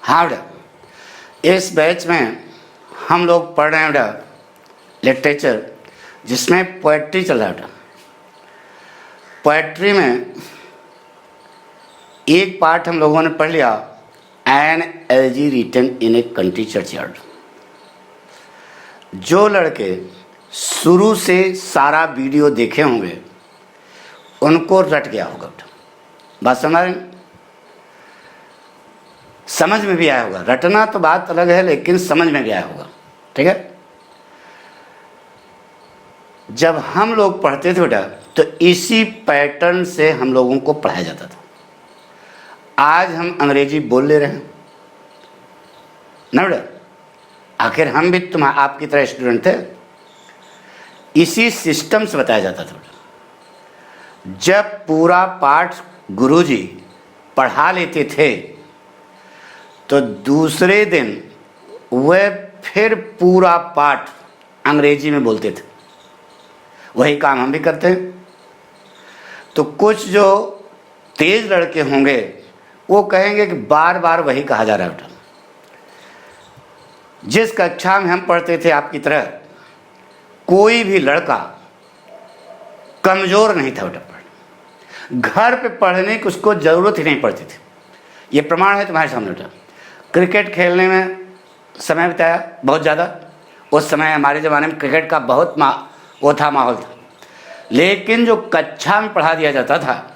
हाँ बेटा, इस बैच में हम लोग पढ़ रहे हैं बेटा लिटरेचर, जिसमें पोएट्री चल रहा है बेटा। पोएट्री में एक पार्ट हम लोगों ने पढ़ लिया, an elegy written in a country churchyard. जो लड़के शुरू से सारा वीडियो देखे होंगे उनको रट गया होगा बेटा। बात समझ रहे हैं? समझ में भी आया होगा। रटना तो बात अलग है, लेकिन समझ में भी आया होगा। ठीक है। जब हम लोग पढ़ते थे बेटा तो इसी पैटर्न से हम लोगों को पढ़ाया जाता था। आज हम अंग्रेजी बोल ले रहे हैं ना बेटा, आखिर हम भी आपकी तरह स्टूडेंट थे। इसी सिस्टम से बताया जाता था बेटा। जब पूरा पाठ गुरुजी पढ़ा लेते थे तो दूसरे दिन वह फिर पूरा पाठ अंग्रेजी में बोलते थे। वही काम हम भी करते हैं। तो कुछ जो तेज लड़के होंगे वो कहेंगे कि बार बार वही कहा जा रहा है बेटा। जिस कक्षा में हम पढ़ते थे आपकी तरह कोई भी लड़का कमज़ोर नहीं था बेटा। घर पे पढ़ने की उसको ज़रूरत ही नहीं पड़ती थी। ये प्रमाण है तुम्हारे सामने बेटा। क्रिकेट खेलने में समय बिताया बहुत ज़्यादा। उस समय हमारे ज़माने में क्रिकेट का बहुत माहौल था। लेकिन जो कक्षा में पढ़ा दिया जाता था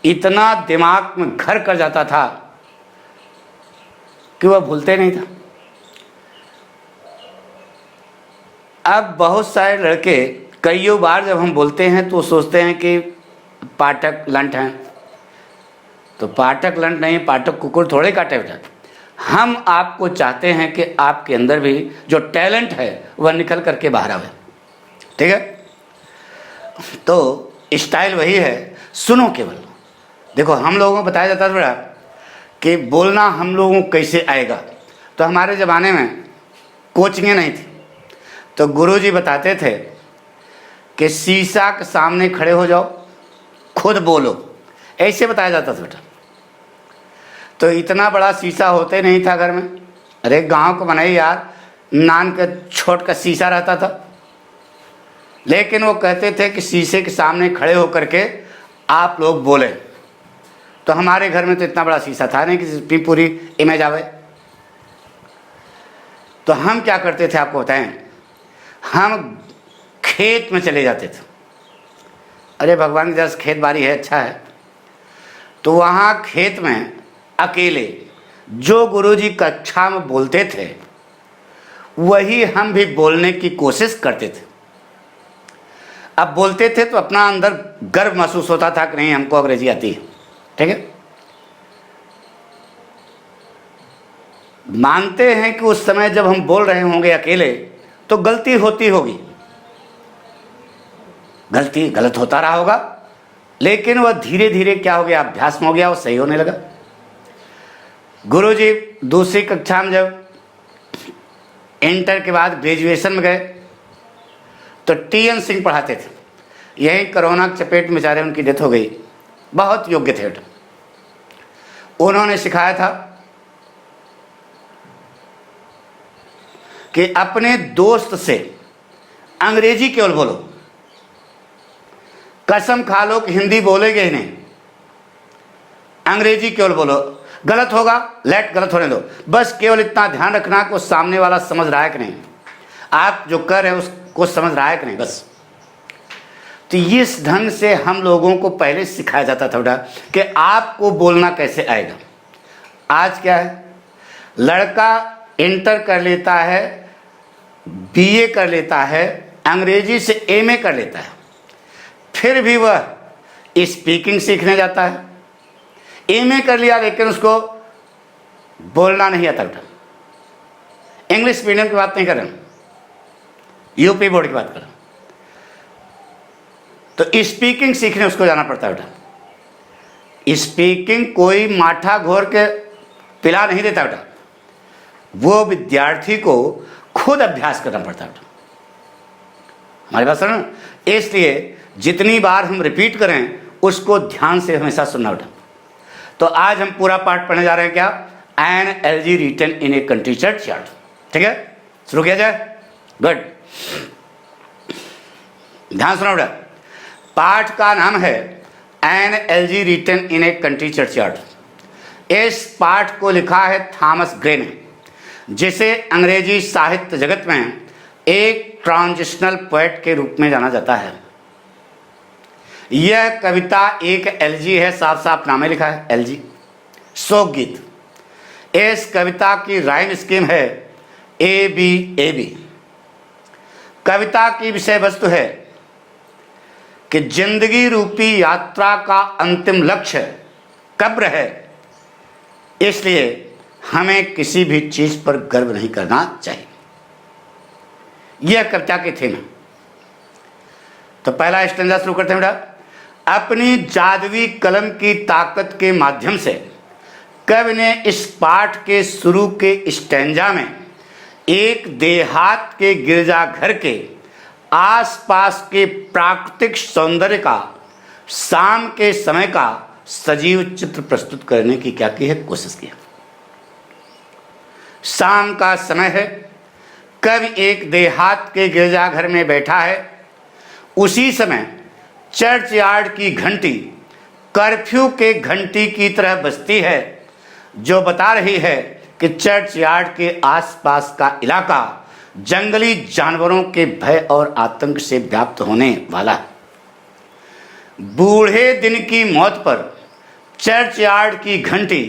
इतना दिमाग में घर कर जाता था कि वह भूलते नहीं था। अब बहुत सारे लड़के कईयों बार जब हम बोलते हैं तो सोचते हैं कि पाठक लंट हैं। तो पाठक लंट नहीं, पाठक कुकुर थोड़े काटे बेटा। हम आपको चाहते हैं कि आपके अंदर भी जो टैलेंट है वह निकल करके बाहर आवे। ठीक है। तो स्टाइल वही है, सुनो केवल। देखो हम लोगों को बताया जाता था बेटा कि बोलना हम लोगों को कैसे आएगा। तो हमारे ज़माने में कोचिंगें नहीं थी, तो गुरुजी बताते थे कि शीशा के सामने खड़े हो जाओ, खुद बोलो। ऐसे बताया जाता था बेटा। तो इतना बड़ा शीशा होते नहीं था घर में। अरे गांव को बनाई यार, नान का छोट का शीशा रहता था। लेकिन वो कहते थे कि शीशे के सामने खड़े होकर के आप लोग बोले। तो हमारे घर में तो इतना बड़ा शीशा था नहीं कि पूरी इमेज आवे। तो हम क्या करते थे आपको बताएं, हम खेत में चले जाते थे। अरे भगवान की दया खेत बाड़ी है, अच्छा है। तो वहाँ खेत में अकेले जो गुरुजी कक्षा में बोलते थे वही हम भी बोलने की कोशिश करते थे। अब बोलते थे तो अपना अंदर गर्व महसूस होता था कि नहीं हमको अंग्रेजी आती है। ठीक है। मानते हैं कि उस समय जब हम बोल रहे होंगे अकेले तो गलती होती होगी, गलत होता रहा होगा, लेकिन वह धीरे धीरे क्या हो गया, अभ्यास में हो गया, वो सही होने लगा। गुरुजी दूसरी कक्षा में जब इंटर के बाद ग्रेजुएशन में गए तो टी.एन. सिंह पढ़ाते थे। यही कोरोना के चपेट में बेचारे उनकी डेथ हो गई। बहुत योग्य थे। उन्होंने सिखाया था कि अपने दोस्त से अंग्रेजी केवल बोलो, कसम खा लो कि हिंदी बोलेगे ही नहीं, अंग्रेजी केवल बोलो। गलत होगा गलत होने दो, बस केवल इतना ध्यान रखना कि उस सामने वाला समझ रहा है कि नहीं, आप जो कर रहे हैं उसको समझ रहा है कि नहीं, बस। तो इस ढंग से हम लोगों को पहले सिखाया जाता था बेटा कि आपको बोलना कैसे आएगा। आज क्या है, लड़का इंटर कर लेता है, बीए कर लेता है, अंग्रेजी से एमए कर लेता है, फिर भी वह स्पीकिंग सीखने जाता है। एमए कर लिया लेकिन उसको बोलना नहीं आता बेटा। इंग्लिश मीडियम की बात नहीं कर रहा हूं, यूपी बोर्ड की बात कर रहा हूं। तो स्पीकिंग सीखने उसको जाना पड़ता है बेटा। स्पीकिंग कोई माठा घोर के पिला नहीं देता बेटा, वो विद्यार्थी को खुद अभ्यास करना पड़ता है बेटा। हमारी बात सुनो। इसलिए जितनी बार हम रिपीट करें उसको ध्यान से हमेशा सुनना बेटा। तो आज हम पूरा पाठ पढ़ने जा रहे हैं क्या, an elegy written in a country churchyard. ठीक है, शुरू किया जाए। गुड, ध्यान सुनो बेटा। पाठ का नाम है an elegy written in a country churchyard. इस पाठ को लिखा है थॉमस ग्रे ने, जिसे अंग्रेजी साहित्य जगत में एक ट्रांजिशनल पोएट के रूप में जाना जाता है। यह कविता एक एलजी है, साफ साफ नाम में लिखा है एलजी, शोक गीत। इस कविता की राइम स्कीम है ए बी ए बी। कविता की विषय वस्तु है कि जिंदगी रूपी यात्रा का अंतिम लक्ष्य कब्र है, इसलिए हमें किसी भी चीज पर गर्व नहीं करना चाहिए। यह कविता के थीम है। तो पहला स्टैंजा शुरू करते हैं बेटा। अपनी जादुई कलम की ताकत के माध्यम से कवि ने इस पाठ के शुरू के स्टैंजा में एक देहात के गिरजाघर के आसपास के प्राकृतिक सौंदर्य का, शाम के समय का सजीव चित्र प्रस्तुत करने की क्या की है, कोशिश की है। शाम का समय है, कवि एक देहात के गिरजाघर में बैठा है। उसी समय चर्चयार्ड की घंटी कर्फ्यू के घंटी की तरह बजती है, जो बता रही है कि चर्चयार्ड के आसपास का इलाका जंगली जानवरों के भय और आतंक से व्याप्त होने वाला है। बूढ़े दिन की मौत पर चर्चयार्ड की घंटी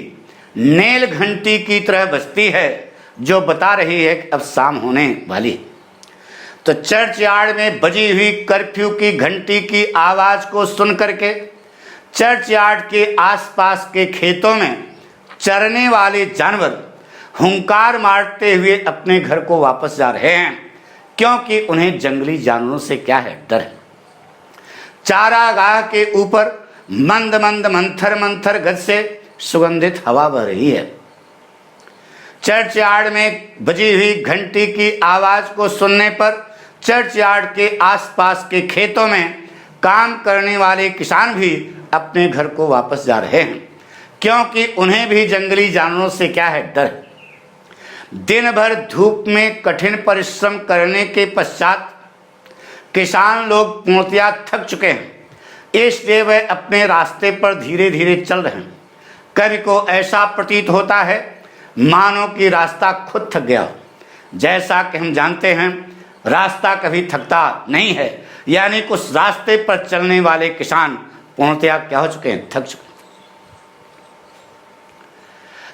नेल घंटी की तरह बजती है, जो बता रही है कि अब शाम होने वाली है। तो चर्चयार्ड में बजी हुई कर्फ्यू की घंटी की आवाज को सुन करके चर्चयार्ड के आसपास के खेतों में चरने वाले जानवर हुंकार मारते हुए अपने घर को वापस जा रहे हैं, क्योंकि उन्हें जंगली जानवरों से क्या है, डर है। चारागाह के ऊपर मंद मंद मंथर मंथर गज से सुगंधित हवा बह रही है। चर्चयार्ड में बजी हुई घंटी की आवाज को सुनने पर चर्चयार्ड के आसपास के खेतों में काम करने वाले किसान भी अपने घर को वापस जा रहे हैं, क्योंकि उन्हें भी जंगली जानवरों से क्या है, डर। दिन भर धूप में कठिन परिश्रम करने के पश्चात किसान लोग पूर्णतया थक चुके हैं, इसलिए वे अपने रास्ते पर धीरे धीरे चल रहे हैं। कवि को ऐसा प्रतीत होता है मानो कि रास्ता खुद थक गया हो। जैसा कि हम जानते हैं रास्ता कभी थकता नहीं है, यानी कुछ रास्ते पर चलने वाले किसान पूर्णतया क्या हो चुके हैं, थक चुके हैं।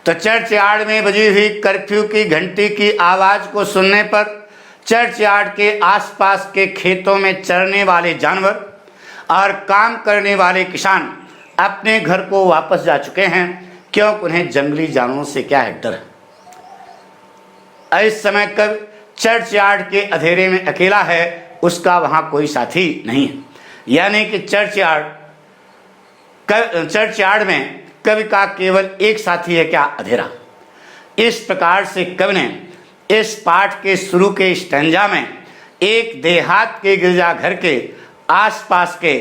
तो चर्चयार्ड में बजी हुई कर्फ्यू की घंटी की आवाज को सुनने पर चर्चयार्ड के आसपास के खेतों में चरने वाले जानवर और काम करने वाले किसान अपने घर को वापस जा चुके हैं, क्योंकि उन्हें जंगली जानवरों से क्या है, डर। इस समय कवि चर्चयार्ड के अंधेरे में अकेला है, उसका वहां कोई साथी नहीं है। यानी कि चर्चयार्ड में कवि का केवल एक साथी है, क्या, अंधेरा। इस प्रकार से कवि ने इस पाठ के शुरू के स्टैंजा में एक देहात के गिरजाघर के आसपास के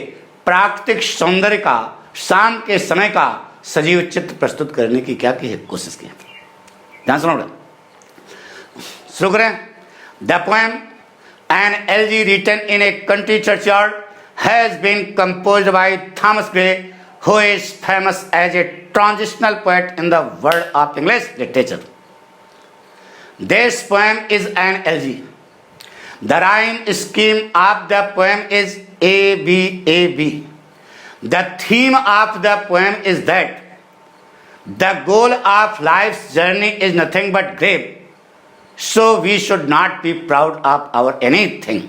प्राकृतिक सौंदर्य का, शाम के समय का सजीव चित्र प्रस्तुत करने की क्या की है, कोशिश की। ध्यान सुनो, शुरू करें। The poem an elegy written in a country churchyard has been composed by Thomas Gray, who is famous as a transitional poet in the world of English literature. This poem is an elegy. The rhyme scheme of the poem is A-B-A-B. The theme of the poem is that the goal of life's journey is nothing but grave, so we should not be proud of our anything.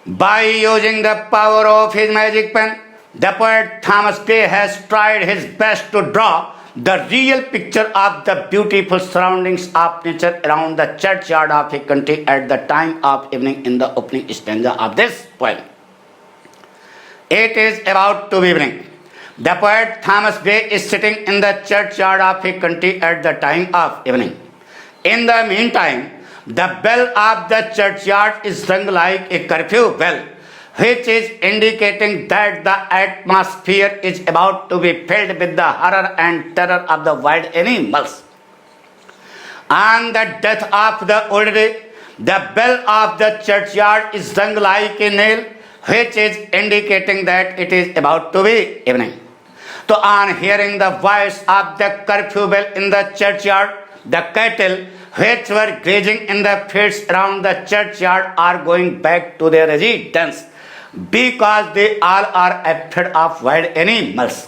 By using the power of his magic pen, the poet Thomas Gray has tried his best to draw the real picture of the beautiful surroundings of nature around the churchyard of a country at the time of evening in the opening stanza of this poem. It is about to be evening. The poet Thomas Gray is sitting in the churchyard of a country at the time of evening. In the meantime, the bell of the churchyard is rung like a curfew bell, which is indicating that the atmosphere is about to be filled with the horror and terror of the wild animals. On the death of the old day, the bell of the churchyard is rung like a nail, which is indicating that it is about to be evening. So on hearing the voice of the curfew bell in the churchyard, the cattle which were grazing in the fields around the churchyard are going back to their residence, because they all are afraid of wild animals.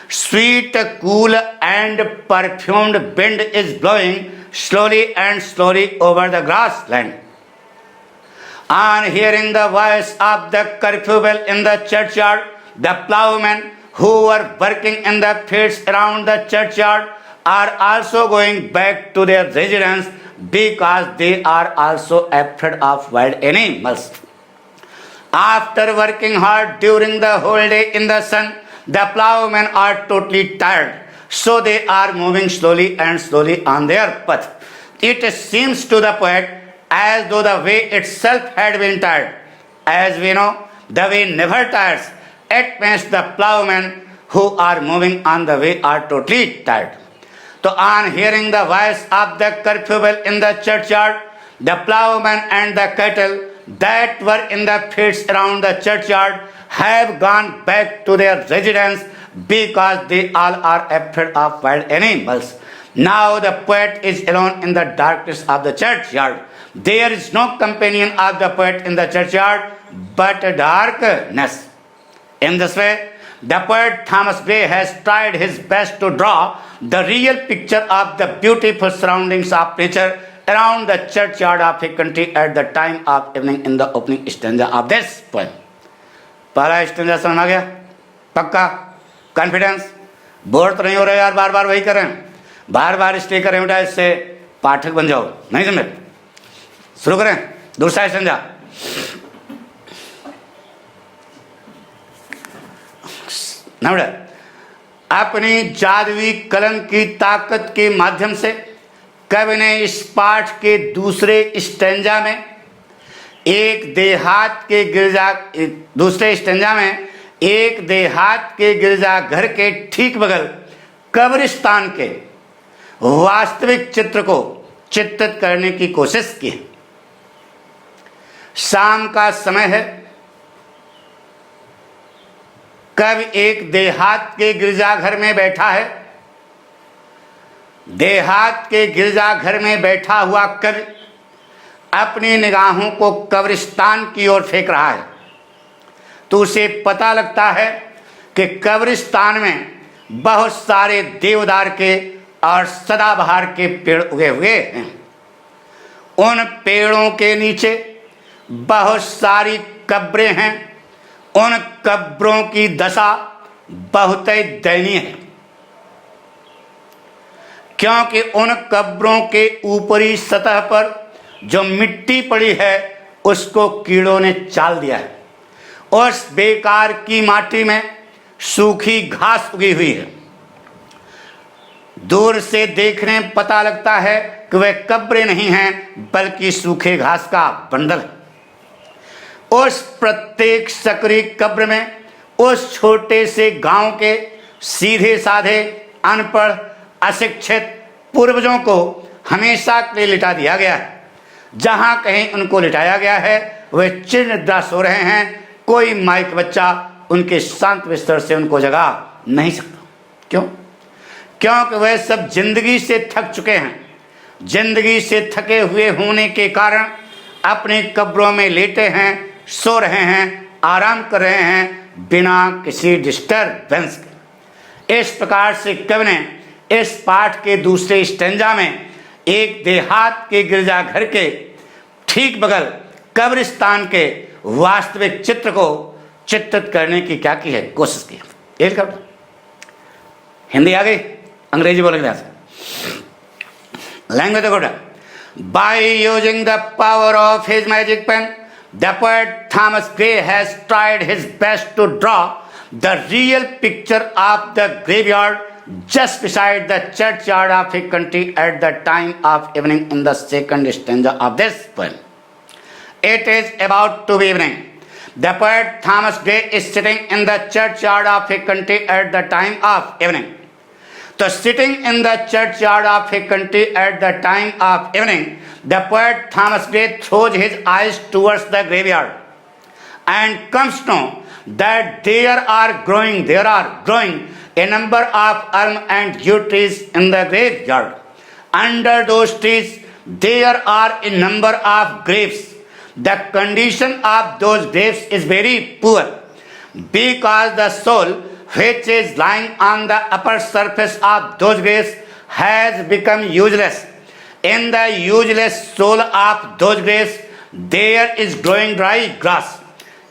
Sweet, cool and perfumed wind is blowing slowly and slowly over the grassland. On hearing the voice of the curfew bell in the churchyard, the plowmen who were working in the fields around the churchyard are also going back to their residence, because they are also afraid of wild animals. After working hard during the whole day in the sun, the plowmen are totally tired, so they are moving slowly and slowly on their path. It seems to the poet as though the way itself had been tired. As we know, the way never tires. It means the plowmen who are moving on the way are totally tired. So on hearing the voice of the curfew bell in the churchyard, the plowmen and the cattle that were in the fields around the churchyard have gone back to their residence, because they all are afraid of wild animals. Now the poet is alone in the darkness of the churchyard. There is no companion of the poet in the churchyard but darkness. In this way, the poet Thomas Gray has tried his best to draw the real picture of the beautiful surroundings of nature around the churchyard of a country at the time of evening in the opening stanza of this poem. पहला stanza समझ आ गया? पक्का? Confidence? Bore तो नहीं हो रहे यार, बार बार वही करें, बार बार इसलिए करें बेटा इससे पाठक बन जाओ, नहीं समझे? शुरू करें दूसरा स्टेंजा। ना बेटा, अपनी जादुई कलम की ताकत के माध्यम से कवि ने इस पाठ के दूसरे स्टेंजा में एक देहात के गिरजाघर के ठीक बगल कब्रिस्तान के वास्तविक चित्र को चित्रित करने की कोशिश की। शाम का समय है, कवि एक देहात के गिरजाघर में बैठा है। देहात के गिरजाघर में बैठा हुआ कवि अपनी निगाहों को कब्रिस्तान की ओर फेंक रहा है, तो उसे पता लगता है कि कब्रिस्तान में बहुत सारे देवदार के और सदाबहार के पेड़ उगे हुए हैं। उन पेड़ों के नीचे बहुत सारी कब्रें हैं। उन कब्रों की दशा बहुत ही दयनीय है, क्योंकि उन कब्रों के ऊपरी सतह पर जो मिट्टी पड़ी है उसको कीड़ों ने चाल दिया है। उस बेकार की माटी में सूखी घास उगी हुई है। दूर से देखने पता लगता है कि वह कब्रें नहीं हैं बल्कि सूखे घास का बंडल है। उस प्रत्येक सकरी कब्र में उस छोटे से गांव के सीधे साधे अनपढ़ अशिक्षित पूर्वजों को हमेशा के लिए लिटा दिया गया है। जहां कहीं उनको लिटाया गया है वे चिरनिद्रा सो रहे हैं। कोई माइक बच्चा उनके शांत बिस्तर से उनको जगा नहीं सकता। क्यों? क्योंकि वे सब जिंदगी से थक चुके हैं। जिंदगी से थके हुए होने के कारण अपनी कब्रों में लेटे हैं, सो रहे हैं, आराम कर रहे हैं बिना किसी डिस्टर्बेंस के। इस प्रकार से कवि ने इस पाठ के दूसरे स्टेंजा में एक देहात के गिरजाघर के ठीक बगल कब्रिस्तान के वास्तविक चित्र को चित्रित करने की क्या की है, कोशिश की। एक हिंदी आ गई, अंग्रेजी बोलेंगे लैंग्वेज देखो। By using the power of his magic pen, the poet Thomas Gray has tried his best to draw the real picture of the graveyard just beside the churchyard of a country at the time of evening in the second stanza of this poem. It is about to be evening. The poet Thomas Gray is sitting in the churchyard of a country at the time of evening. So sitting in the churchyard of a country at the time of evening, the poet Thomas Gray throws his eyes towards the graveyard and comes to know that there are growing a number of elm and yew trees in the graveyard. Under those trees there are a number of graves. The condition of those graves is very poor, because the soul which is lying on the upper surface of those graves has become useless. In the useless soul of those graves there is growing dry grass.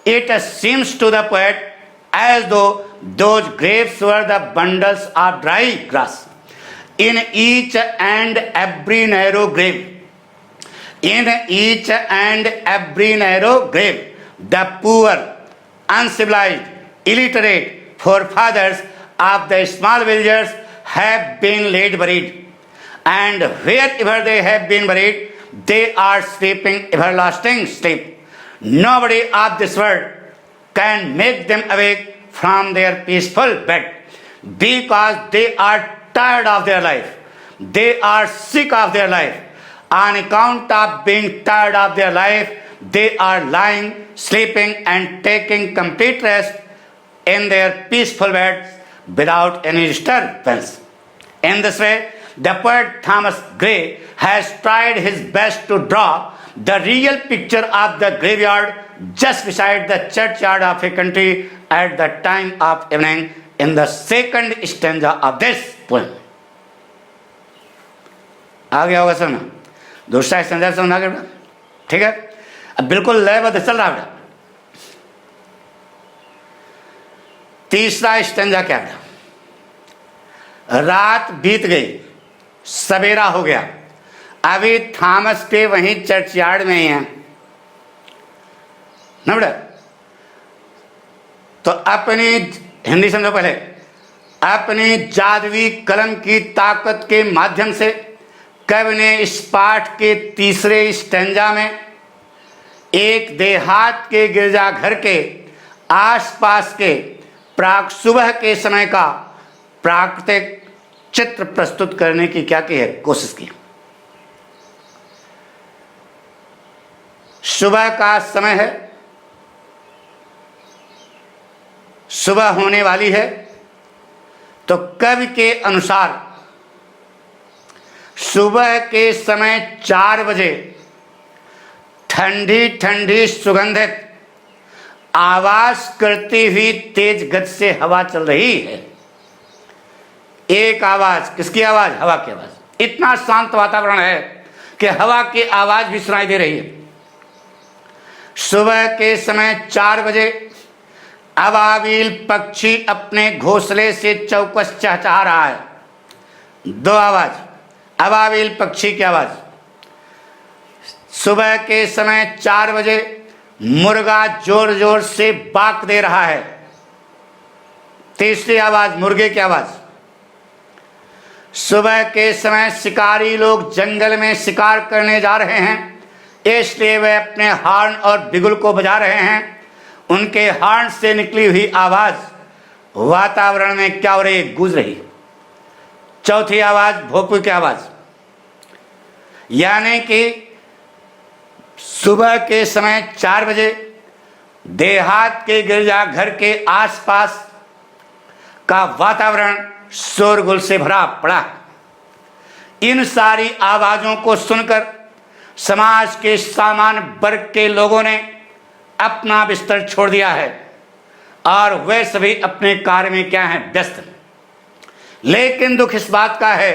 It seems to the poet as though those graves were the bundles of dry grass. In each and every narrow grave, the poor, uncivilized, illiterate forefathers of the small villagers have been laid buried, and wherever they have been buried, they are sleeping everlasting sleep. Nobody of this world can make them awake from their peaceful bed, because they are tired of their life. They are sick of their life. On account of being tired of their life, they are lying, sleeping, and taking complete rest in their peaceful beds without any disturbance. In this way, the poet Thomas Gray has tried his best to draw the real picture of the graveyard just beside the churchyard of a country at the time of evening in the second stanza of this poem. आ गया होगा समझ? दूसरा stanza समझ आ गया बेटा? ठीक है, अब बिल्कुल लयबद्ध चल रहा बेटा। तीसरा स्टैंजा क्या बेटा? रात बीत गई, सवेरा हो गया, अभी थॉमस के वहीं चर्चयार्ड में ही हैं ना बेटा। तो अपनी, हिंदी समझो पहले, अपनी जादुई कलम की ताकत के माध्यम से कवि ने इस पाठ के तीसरे स्टैंजा में एक देहात के गिरजाघर के आसपास के प्राक सुबह के समय का प्राकृतिक चित्र प्रस्तुत करने की क्या की है, कोशिश की। सुबह का समय है, सुबह होने वाली है, तो कवि के अनुसार सुबह के समय 4 बजे ठंडी ठंडी सुगंधित आवाज करती हुई तेज गति से हवा चल रही है। एक आवाज, किसकी आवाज? हवा की आवाज। इतना शांत वातावरण है कि हवा की आवाज भी सुनाई दे रही है। सुबह के समय 4 बजे अबाबिल पक्षी अपने घोंसले से चौकस चहचहा रहा है। 2 आवाज, अबाबिल पक्षी की आवाज। सुबह के समय 4 बजे मुर्गा जोर जोर से बाक दे रहा है। तीसरी आवाज, मुर्गे की आवाज। सुबह के समय शिकारी लोग जंगल में शिकार करने जा रहे हैं, इसलिए वे अपने हॉर्न और बिगुल को बजा रहे हैं। उनके हॉर्न से निकली हुई आवाज वातावरण में क्या हो रही, गूंज रही। चौथी आवाज, भोपू की आवाज। यानी कि सुबह के समय 4 बजे देहात के गिरजाघर के आसपास का वातावरण शोरगुल से भरा पड़ा। इन सारी आवाजों को सुनकर समाज के सामान्य वर्ग के लोगों ने अपना बिस्तर छोड़ दिया है और वे सभी अपने कार्य में क्या हैं, व्यस्त। लेकिन दुख इस बात का है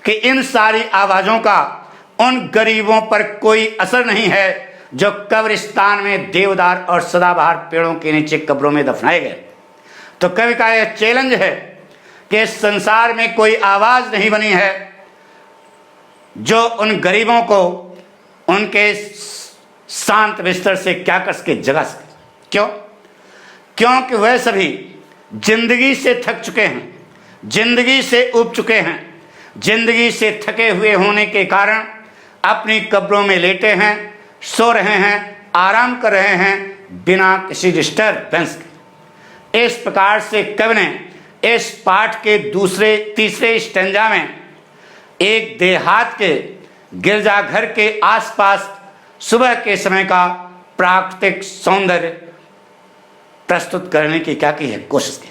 कि इन सारी आवाजों का उन गरीबों पर कोई असर नहीं है जो कब्रिस्तान में देवदार और सदाबहार पेड़ों के नीचे कब्रों में दफनाए गए। तो कवि का यह चैलेंज है कि संसार में कोई आवाज नहीं बनी है जो उन गरीबों को उनके शांत बिस्तर से क्या कर सके, जगा सके। क्यों? क्योंकि वह सभी जिंदगी से थक चुके हैं, जिंदगी से ऊब चुके हैं। जिंदगी से थके हुए होने के कारण अपनी कब्रों में लेटे हैं, सो रहे हैं, आराम कर रहे हैं, बिना किसी डिस्टर्बेंस के। इस प्रकार से कवि ने इस पाठ के तीसरे स्टैंजा में एक देहात के गिरजाघर के आसपास सुबह के समय का प्राकृतिक सौंदर्य प्रस्तुत करने की क्या की है, कोशिश की।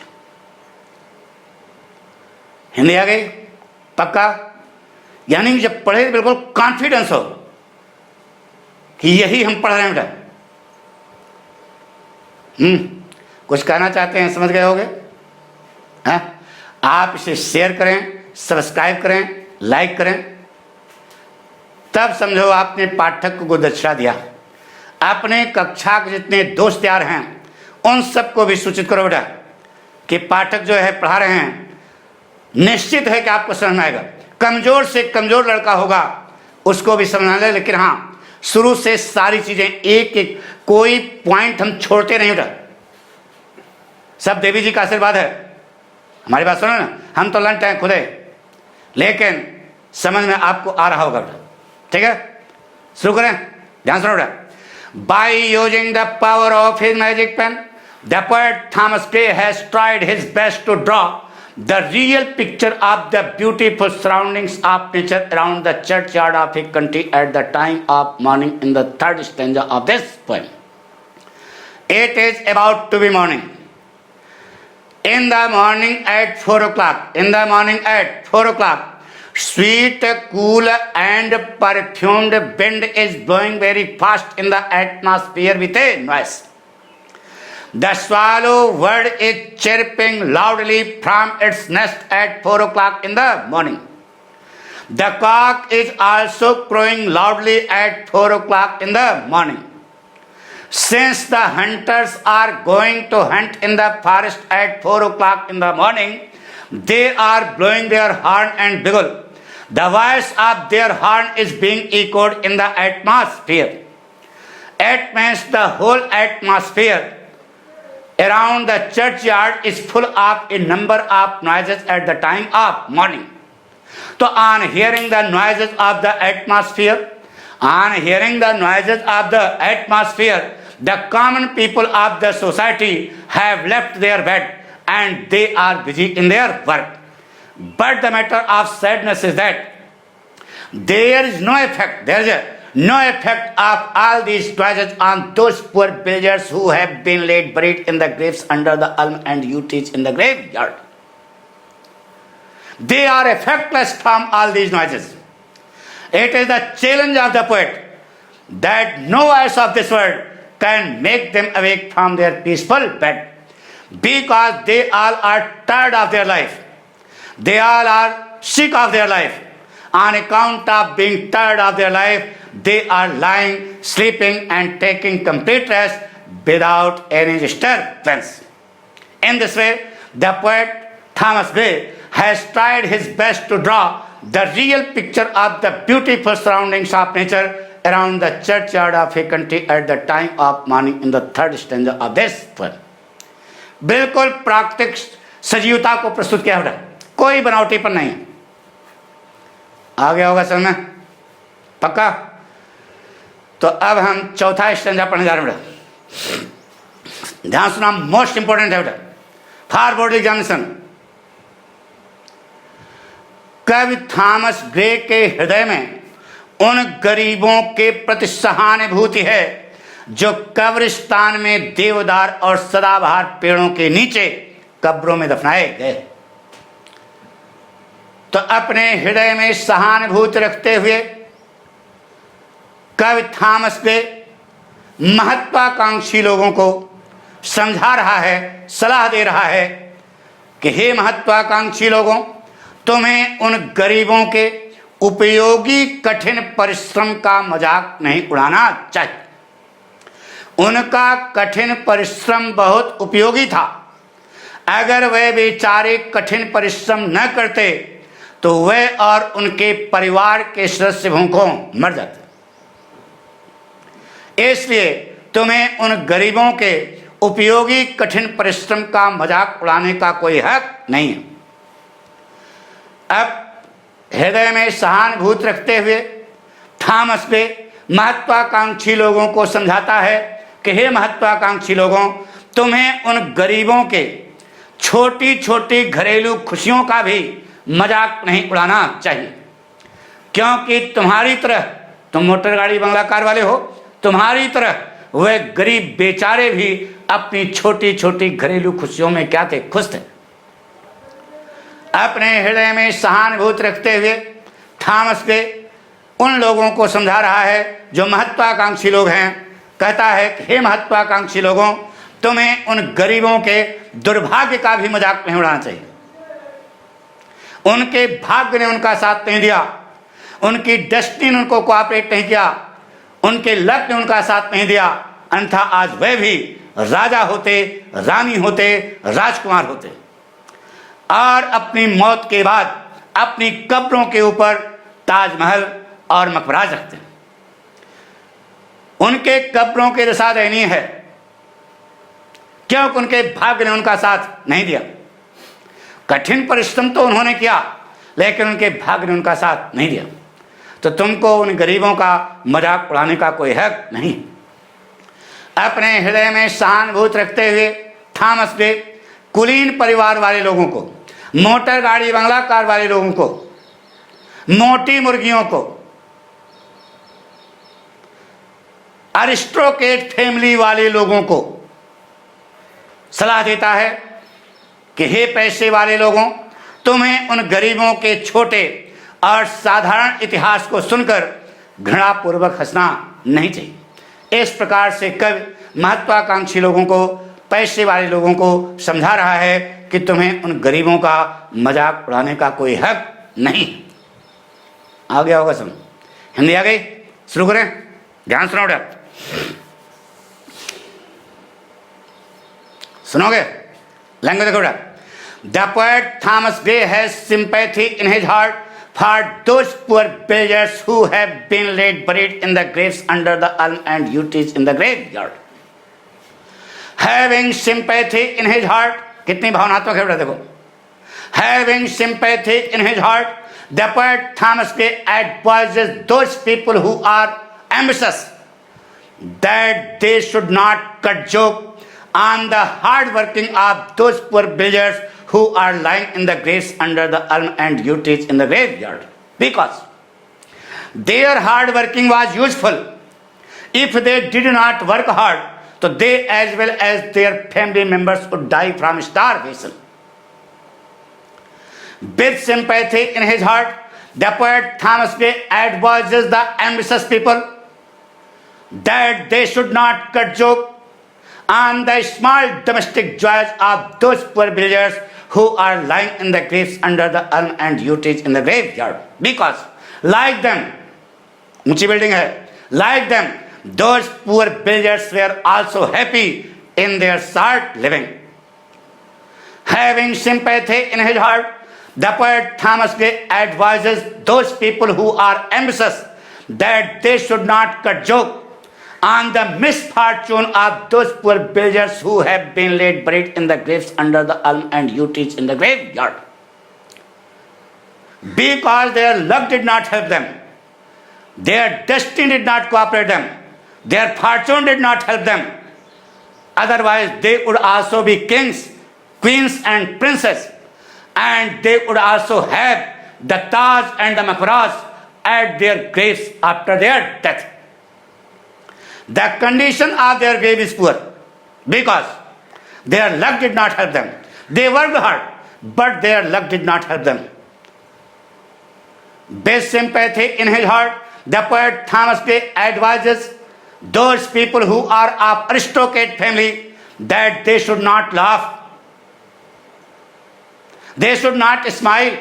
हिंदी आ गई पक्का? यानी जब पढ़े तो बिल्कुल कॉन्फिडेंस हो कि यही हम पढ़ रहे हैं बेटा। कुछ कहना चाहते हैं, समझ गए होगे? आप इसे शेयर करें, सब्सक्राइब करें, लाइक करें, तब समझो आपने पाठक को दक्षिणा दिया। अपने कक्षा के जितने दोस्त यार हैं उन सबको भी सूचित करो बेटा कि पाठक जो है पढ़ा रहे हैं, निश्चित है कि आपको समझ में आएगा। कमजोर से कमजोर लड़का होगा उसको भी समझ आएगा, लेकिन हाँ, शुरू से सारी चीजें एक एक, कोई पॉइंट हम छोड़ते नहीं बेटा। सब देवी जी का आशीर्वाद है। हमारी बात सुनो ना, हम तो लंट हैं खुदे, लेकिन समझ में आपको आ रहा होगा बेटा। ठीक है, शुरू करें, ध्यान सुनो बेटा। By using the power of his magic pen, the poet Thomas Gray has tried his best to draw the real picture of the beautiful surroundings of nature around the churchyard of his country at the time of morning in the third stanza of this poem. It is about to be morning. In the morning at 4 o'clock, in the morning at 4 o'clock, sweet, cool and perfumed wind is blowing very fast in the atmosphere with a noise. The swallow bird is chirping loudly from its nest at 4 o'clock in the morning. The cock is also crowing loudly at 4 o'clock in the morning. Since the hunters are going to hunt in the forest at 4 o'clock in the morning, they are blowing their horn and bugle. The voice of their horn is being echoed in the atmosphere. It means the whole atmosphere around the churchyard is full of a number of noises at the time of morning. So on hearing the noises of the atmosphere, the common people of the society have left their bed and they are busy in their work. But the matter of sadness is that there is no effect of all these noises on those poor villagers who have been laid buried in the graves under the elm and yew trees in the graveyard. They are effectless from all these noises. It is the challenge of the poet that no voice of this world can make them awake from their peaceful bed, because they all are tired of their life. They all are sick of their life. On account of being tired of their life, they are lying, sleeping and taking complete rest without any disturbance. In this way, the poet Thomas Gray has tried his best to draw the real picture of the beautiful surroundings of nature around the churchyard of a country at the time of morning in the third stanza of this poem. बिल्कुल प्राकृतिक सजीवता को प्रस्तुत किया है, कोई बनावटीपन नहीं। आ गया होगा समझ में? पक्का? तो अब हम चौथा स्टैंजा पढ़ने जा रहे हैं। ध्यान सुना, मोस्ट इंपोर्टेंट है बेटा फॉर बोर्ड एग्जामिनेशन। कवि थॉमस ग्रे के हृदय में उन गरीबों के प्रति सहानुभूति है जो कब्रिस्तान में देवदार और सदाबहार पेड़ों के नीचे कब्रों में दफनाए गए। तो अपने हृदय में सहानुभूति रखते हुए कवि थॉमस ग्रे महत्वाकांक्षी लोगों को समझा रहा है, सलाह दे रहा है कि हे महत्वाकांक्षी लोगों, तुम्हें उन गरीबों के उपयोगी कठिन परिश्रम का मजाक नहीं उड़ाना चाहिए। उनका कठिन परिश्रम बहुत उपयोगी था। अगर वे बेचारे कठिन परिश्रम न करते तो वे और उनके परिवार के सदस्य भूखों मर जाते। इसलिए तुम्हें उन गरीबों के उपयोगी कठिन परिश्रम का मजाक उड़ाने का कोई हक नहीं है। अब हृदय में सहानुभूति रखते हुए थॉमस ग्रे महत्वाकांक्षी लोगों को समझाता है कि हे महत्वाकांक्षी लोगों, तुम्हें उन गरीबों के छोटी छोटी घरेलू खुशियों का भी मजाक नहीं उड़ाना चाहिए, क्योंकि तुम्हारी तरह, तुम मोटर गाड़ी बंगला कार वाले हो, तुम्हारी तरह वह गरीब बेचारे भी अपनी छोटी छोटी घरेलू खुशियों में क्या थे? खुश थे। अपने हृदय में सहानुभूति रखते हुए थॉमस वे उन लोगों को समझा रहा है जो महत्वाकांक्षी लोग हैं। कहता है कि हे महत्वाकांक्षी लोगों, तुम्हें उन गरीबों के दुर्भाग्य का भी मजाक नहीं उड़ाना चाहिए। उनके भाग्य ने उनका साथ नहीं दिया, उनकी डेस्टिनी ने उनको कोऑपरेट नहीं किया, उनके लक ने उनका साथ नहीं दिया, अन्यथा आज वे भी राजा होते, रानी होते, राजकुमार होते और अपनी मौत के बाद अपनी कब्रों के ऊपर ताजमहल और मकबराज रखते हैं। उनके कब्रों के दशा दयनीय है, क्योंकि उनके भाग्य ने उनका साथ नहीं दिया। कठिन परिश्रम तो उन्होंने किया, लेकिन उनके भाग्य ने उनका साथ नहीं दिया। तो तुमको उन गरीबों का मजाक उड़ाने का कोई हक नहीं। अपने हृदय में सहानुभूति रखते हुए थॉमस वे कुलीन परिवार वाले लोगों को, मोटर गाड़ी बंगला कार वाले लोगों को, मोटी मुर्गियों को, अरिस्टोक्रेट फैमिली वाले लोगों को सलाह देता है कि हे पैसे वाले लोगों, तुम्हें उन गरीबों के छोटे और साधारण इतिहास को सुनकर घृणापूर्वक हंसना नहीं चाहिए। इस प्रकार से कवि महत्वाकांक्षी लोगों को, पैसे वाले लोगों को समझा रहा है कि तुम्हें उन गरीबों का मजाक उड़ाने का कोई हक नहीं। आ गया होगा समझ? हिंदी आ गई? शुरू करें? ध्यान सुनो बेटा, सुनोगे? लैंग्वेज देखो बेटा। The poet Thomas Gray has sympathy in his heart for those poor villagers who have been laid buried in the graves under the elm and yew trees in the graveyard. Having sympathy in his heart, कितनी भावनात्मक है बेटा देखो। Having sympathy in his heart, the poet Thomas Gray advises those people who are ambitious that they should not cut joke on the hard working of those poor villagers who are lying in the graves under the elm and yew trees in the graveyard, because their hard working was useful. If they did not work hard, so they as well as their family members would die from starvation. With sympathy in his heart, the poet Thomas Gray advises the ambitious people that they should not cut joke on the small domestic joys of those poor villagers who are lying in the graves under the elm and yew trees in the graveyard, because like them, ऊंची building है, like them, those poor villagers were also happy in their short living. Having sympathy in his heart, the poet Thomas Gray advises those people who are ambitious that they should not cut joke on the misfortune of those poor villagers who have been laid buried in the graves under the elm and yew trees in the graveyard, because their luck did not help them, their destiny did not cooperate them, their fortune did not help them. Otherwise they would also be kings, queens and princes, and they would also have the Taj and the Maqbaras at their graves after their death. The condition of their grave is poor because their luck did not help them. They worked hard, but their luck did not help them. With sympathy in his heart, the poet Thomas Gray advises those people who are of aristocrat family that they should not laugh, they should not smile,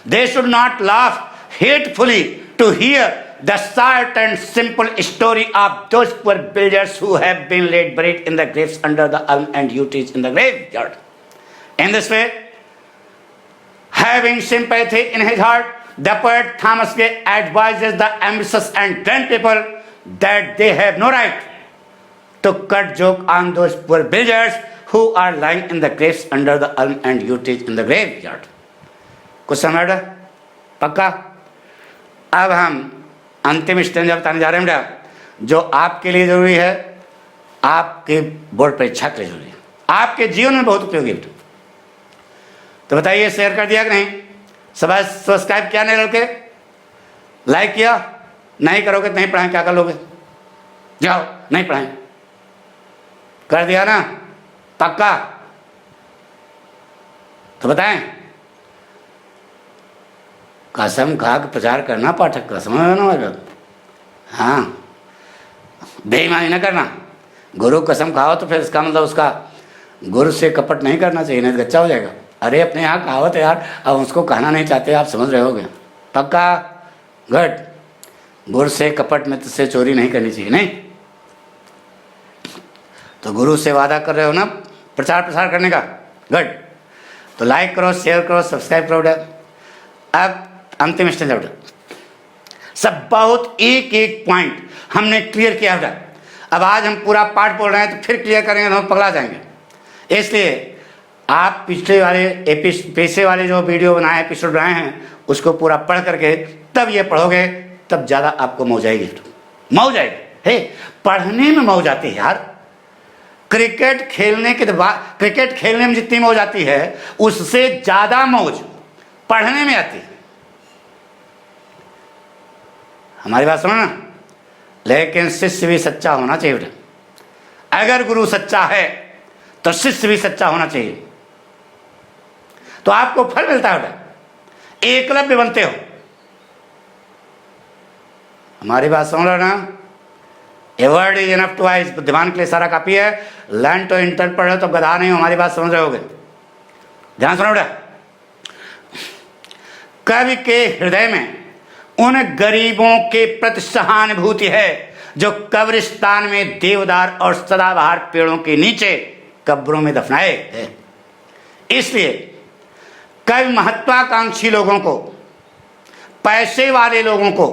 they should not laugh hatefully to hear the short and simple story of those poor villagers who have been laid buried in the graves under the elm and yew trees in the graveyard. In this way, having sympathy in his heart, the poet Thomas Gray advises the ambitious and grand people that they have no right to cut joke on those poor villagers who are lying in the graves under the elm and yew trees in the graveyard. कुछ समझ रहा? पक्का? अब हम अंतिम stage बताने जा रहे हैं बेटा, जो आपके लिए जरूरी है आपके बोर्ड परीक्षा के लिए जरूरी है, आपके जीवन में बहुत उपयोगी है। तो बताइए, शेयर कर दिया कि नहीं? सब्सक्राइब किया नहीं लड़के? लाइक किया? नहीं करोगे तो नहीं पढ़ाएं, क्या कर लोगे? जाओ, नहीं पढ़ाएं। कर दिया ना? पक्का? तो बताएं। कसम खा के प्रचार करना पाठक का, समझ ना? हाँ, बेईमानी ना करना। गुरु कसम खाओ तो फिर इसका मतलब उसका गुरु से कपट नहीं करना चाहिए, नहीं तो गच्चा हो जाएगा। अरे अपने यहाँ कहावत है यार, अब उसको कहना नहीं चाहते, आप समझ रहे होगे। पक्का? गुड। गुरु से कपट में से चोरी नहीं करनी चाहिए, नहीं? तो गुरु से वादा कर रहे हो ना प्रचार प्रसार करने का? गुड। तो लाइक करो, शेयर करो, सब्सक्राइब करो। अब अंतिम स्टेज आउट, सब बहुत एक एक पॉइंट हमने क्लियर किया था। अब आज हम पूरा पाठ बोल रहे हैं तो फिर क्लियर करेंगे तो हम पगला जाएंगे। इसलिए आप पिछले वाले जो वीडियो बनाए, एपिसोड बनाए हैं, उसको पूरा पढ़ करके तब ये पढ़ोगे, तब ज़्यादा आपको मौज आएगी। मौज आएगी, हे पढ़ने में मौज आती है यार। क्रिकेट खेलने के बाद, क्रिकेट खेलने में जितनी मौज आती है उससे ज़्यादा मौज पढ़ने में आती है। हमारी बात सुनो ना। लेकिन शिष्य भी सच्चा होना चाहिए बेटा। अगर गुरु सच्चा है तो शिष्य भी सच्चा होना चाहिए, तो आपको फल मिलता है बेटा, एकलव्य बनते हो। हमारी बात सुन लो ना। A word is enough to wise, बुद्धिमान के लिए सारा काफी है। लर्न टू इंटर पढ़ रहे तो गधा नहीं हो। हमारी बात समझ रहे होगे, ध्यान सुनो बेटा। कवि के हृदय में उन गरीबों के प्रति सहानुभूति है जो कब्रिस्तान में देवदार और सदाबहार पेड़ों के नीचे कब्रों में दफनाए हैं। इसलिए कवि महत्वाकांक्षी लोगों को, पैसे वाले लोगों को,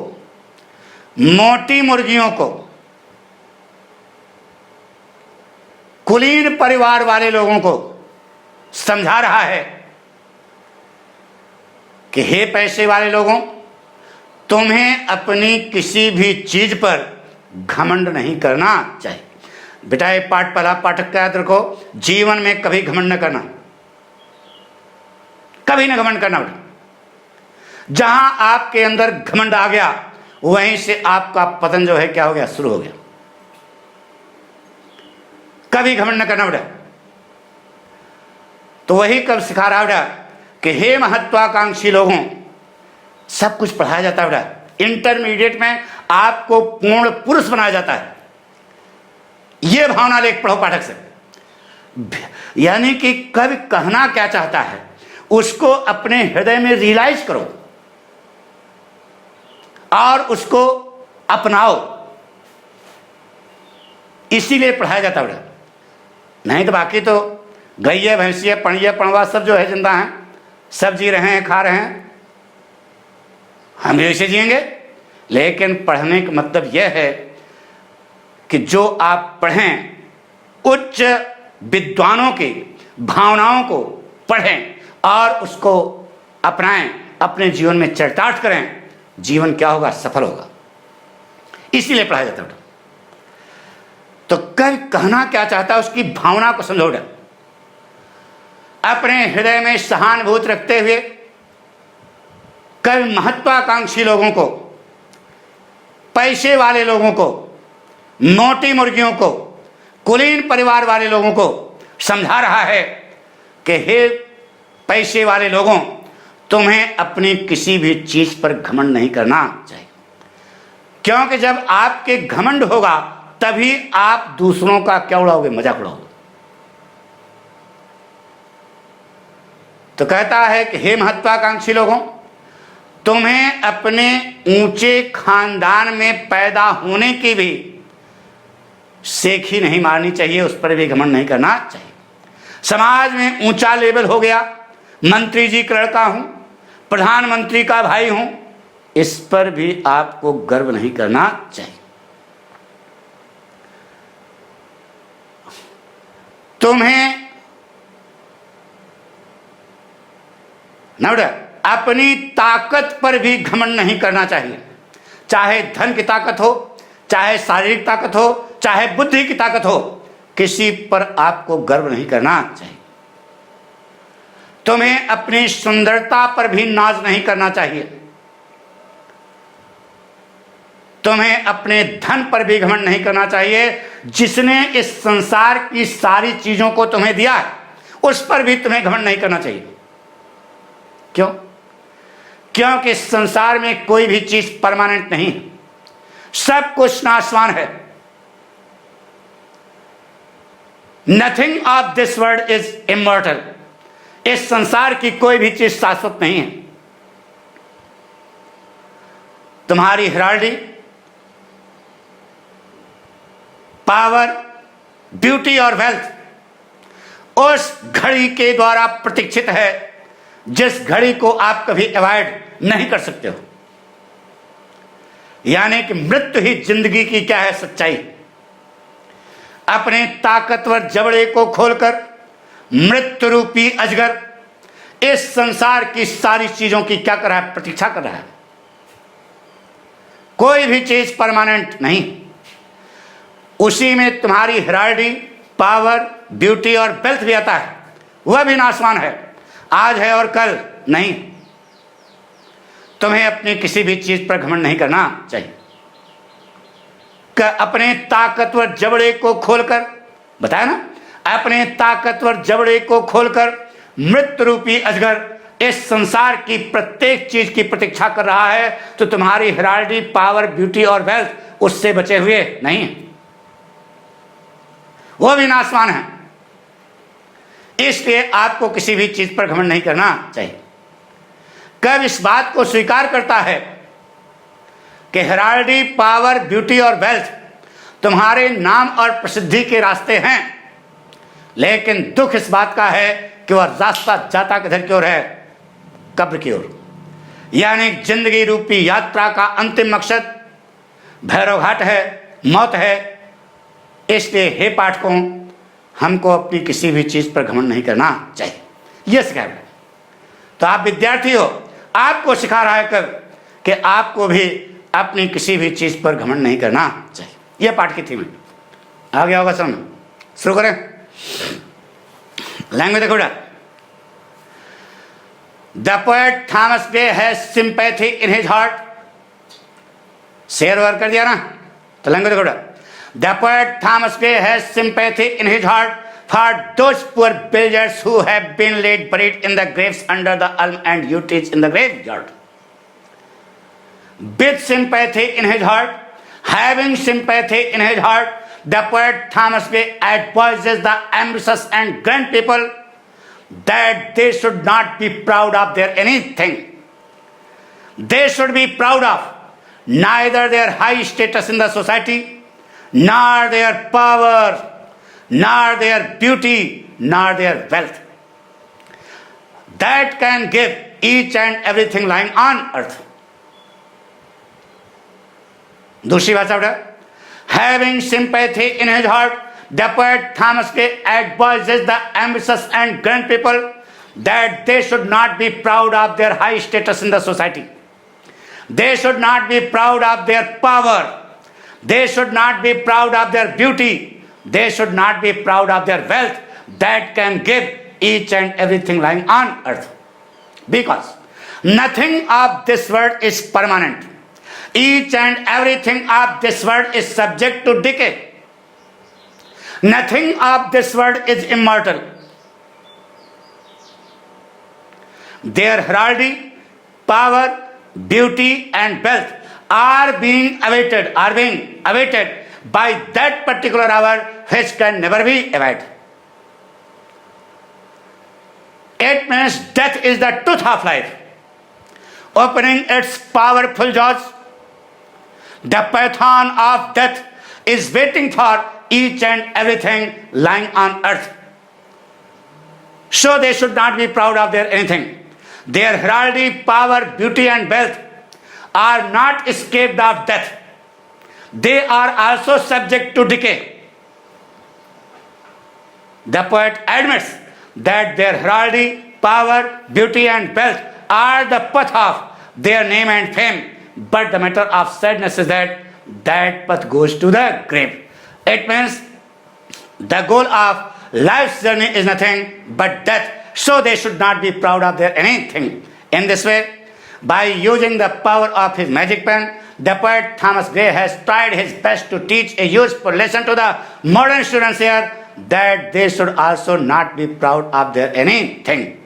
मोटी मुर्गियों को, कुलीन परिवार वाले लोगों को समझा रहा है कि हे पैसे वाले लोगों, तुम्हें अपनी किसी भी चीज पर घमंड नहीं करना चाहिए। बेटा ये पाठ पढ़ा, पाठक का याद रखो, जीवन में कभी घमंड न करना, कभी न घमंड करना बेटा। जहां आपके अंदर घमंड आ गया वहीं से आपका पतन जो है क्या हो गया, शुरू हो गया। कभी घमंड न करना बेटा। तो वही कब सिखा रहा बेटा कि हे महत्वाकांक्षी लोगों, सब कुछ पढ़ाया जाता है बेटा। इंटरमीडिएट में आपको पूर्ण पुरुष बनाया जाता है। यह भावना लेख पढ़ो पाठक से। यानी कि कवि कहना क्या चाहता है उसको अपने हृदय में रियलाइज करो और उसको अपनाओ। इसीलिए पढ़ाया जाता है बेटा। नहीं तो बाकी तो गैये भैंसिया पणिया पणवा सब जो है जिंदा हैं, सब जी रहे हैं, खा रहे हैं, हम भी वैसे जिएंगे। लेकिन पढ़ने का मतलब यह है कि जो आप पढ़ें, उच्च विद्वानों की भावनाओं को पढ़ें और उसको अपनाएं, अपने जीवन में चरितार्थ करें, जीवन क्या होगा, सफल होगा। इसीलिए पढ़ाया जाता है। तो कवि कहना क्या चाहता है उसकी भावना को समझो। अपने हृदय में सहानुभूति रखते हुए कवि महत्वाकांक्षी लोगों को, पैसे वाले लोगों को, मोटी मुर्गियों को, कुलीन परिवार वाले लोगों को समझा रहा है कि हे पैसे वाले लोगों, तुम्हें अपनी किसी भी चीज पर घमंड नहीं करना चाहिए। क्योंकि जब आपके घमंड होगा तभी आप दूसरों का क्या उड़ाओगे, मजाक उड़ाओगे। तो कहता है कि हे महत्वाकांक्षी लोगों, तुम्हें अपने ऊंचे खानदान में पैदा होने की भी सेखी नहीं मारनी चाहिए, उस पर भी घमंड नहीं करना चाहिए। समाज में ऊंचा लेवल हो गया, मंत्री जी का लड़का हूं, प्रधानमंत्री का भाई हूं, इस पर भी आपको गर्व नहीं करना चाहिए। तुम्हें अपनी ताकत पर भी घमंड नहीं करना चाहिए। चाहे धन की ताकत हो, चाहे शारीरिक ताकत हो, चाहे बुद्धि की ताकत हो, किसी पर आपको गर्व नहीं करना चाहिए। तुम्हें अपनी सुंदरता पर भी नाज नहीं करना चाहिए। तुम्हें अपने धन पर भी घमंड नहीं करना चाहिए। जिसने इस संसार की सारी चीजों को तुम्हें दिया है, उस पर भी तुम्हें घमंड नहीं करना चाहिए। क्यों? क्योंकि इस संसार में कोई भी चीज परमानेंट नहीं है, सब कुछ नाशवान है। Nothing of this world is immortal. इस संसार की कोई भी चीज शाश्वत नहीं है। तुम्हारी हेराल्डी, पावर, ब्यूटी और वेल्थ उस घड़ी के द्वारा प्रतीक्षित है जिस घड़ी को आप कभी अवॉइड नहीं कर सकते हो। यानी कि मृत्यु ही जिंदगी की क्या है सच्चाई। अपने ताकतवर जबड़े को खोलकर मृत्यु रूपी अजगर इस संसार की सारी चीजों की क्या कर रहा है? प्रतीक्षा कर रहा है। कोई भी चीज परमानेंट नहीं। उसी में तुम्हारी हेराल्डी, पावर, ब्यूटी और वेल्थ भी आता है। वह भी नाशवान है, आज है और कल नहीं। तुम्हें अपनी किसी भी चीज पर घमंड नहीं करना चाहिए। अपने ताकतवर जबड़े को खोलकर, बताया ना, अपने ताकतवर जबड़े को खोलकर मृत्यु रूपी अजगर इस संसार की प्रत्येक चीज की प्रतीक्षा कर रहा है, तो तुम्हारी हेराल्डी, पावर, ब्यूटी और वेल्थ उससे बचे हुए नहीं है, वो भी नाशवान है। इसलिए आपको किसी भी चीज पर घमंड नहीं करना चाहिए। कब इस बात को स्वीकार करता है कि हेराल्डी, पावर, ब्यूटी और वेल्थ तुम्हारे नाम और प्रसिद्धि के रास्ते हैं, लेकिन दुख इस बात का है कि वह रास्ता जाता किधर की ओर है? कब्र की ओर। यानी जिंदगी रूपी यात्रा का अंतिम मकसद भैरव घाट है, मौत है। इसलिए हे पाठकों, हमको अपनी किसी भी चीज पर घमंड नहीं करना चाहिए। यह सिखा रहा है। तो आप विद्यार्थी हो, आपको सिखा रहा है कि आपको भी अपनी किसी भी चीज पर घमंड नहीं करना चाहिए। यह पाठ की थीम है। आ गया होगा समझ? शुरू करें। लैंग्वेज देखो बेटा। The poet Thomas day has sympathy in his heart. Share work कर दिया ना, तो लैंग्वेज देखो बेटा। The poet Thomas Gray has sympathy in his heart for those poor villagers who have been laid buried in the graves under the elm and yew trees in the graveyard. With sympathy in his heart, having sympathy in his heart, the poet Thomas Gray advises the ambitious and grand people that they should not be proud of their anything. They should be proud of neither their high status in the society, nor their power, nor their beauty, nor their wealth, that can give each and everything lying on earth. दूसरी भाषा बेटा। Having sympathy in his heart, the poet Thomas Gray advises the ambitious and grand people that they should not be proud of their high status in the society. They should not be proud of their power. They should not be proud of their beauty. They should not be proud of their wealth that can give each and everything lying on earth. Because nothing of this world is permanent. Each and everything of this world is subject to decay. Nothing of this world is immortal. Their heraldry, power, beauty and wealth are being awaited by that particular hour which can never be awaited. It means death is the truth of life, opening its powerful jaws. The python of death is waiting for each and everything lying on earth. So they should not be proud of their anything. Their heraldry, power, beauty and wealth are not escaped of death. They are also subject to decay. The poet admits that their heraldry, power, beauty and wealth are the path of their name and fame, but the matter of sadness is that that path goes to the grave. It means the goal of life's journey is nothing but death, so they should not be proud of their anything. In this way, by using the power of his magic pen, the poet Thomas Gray has tried his best to teach a useful lesson to the modern students here, that they should also not be proud of their anything,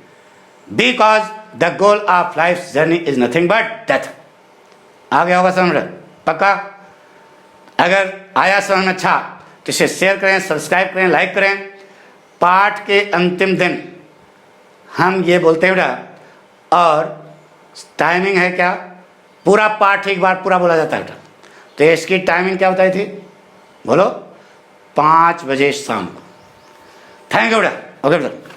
because the goal of life's journey is nothing but death. आ गया होगा समझ? पक्का? अगर आया समझ में अच्छा तो इसे शेयर करें, सब्सक्राइब करें, लाइक करें। पाठ के अंतिम दिन हम ये बोलते हैं बेटा, और टाइमिंग है क्या, पूरा पाठ एक बार पूरा बोला जाता है बेटा। तो इसकी टाइमिंग क्या बताई थी, बोलो? 5 बजे शाम को। थैंक यू बेटा। ओके बेटा।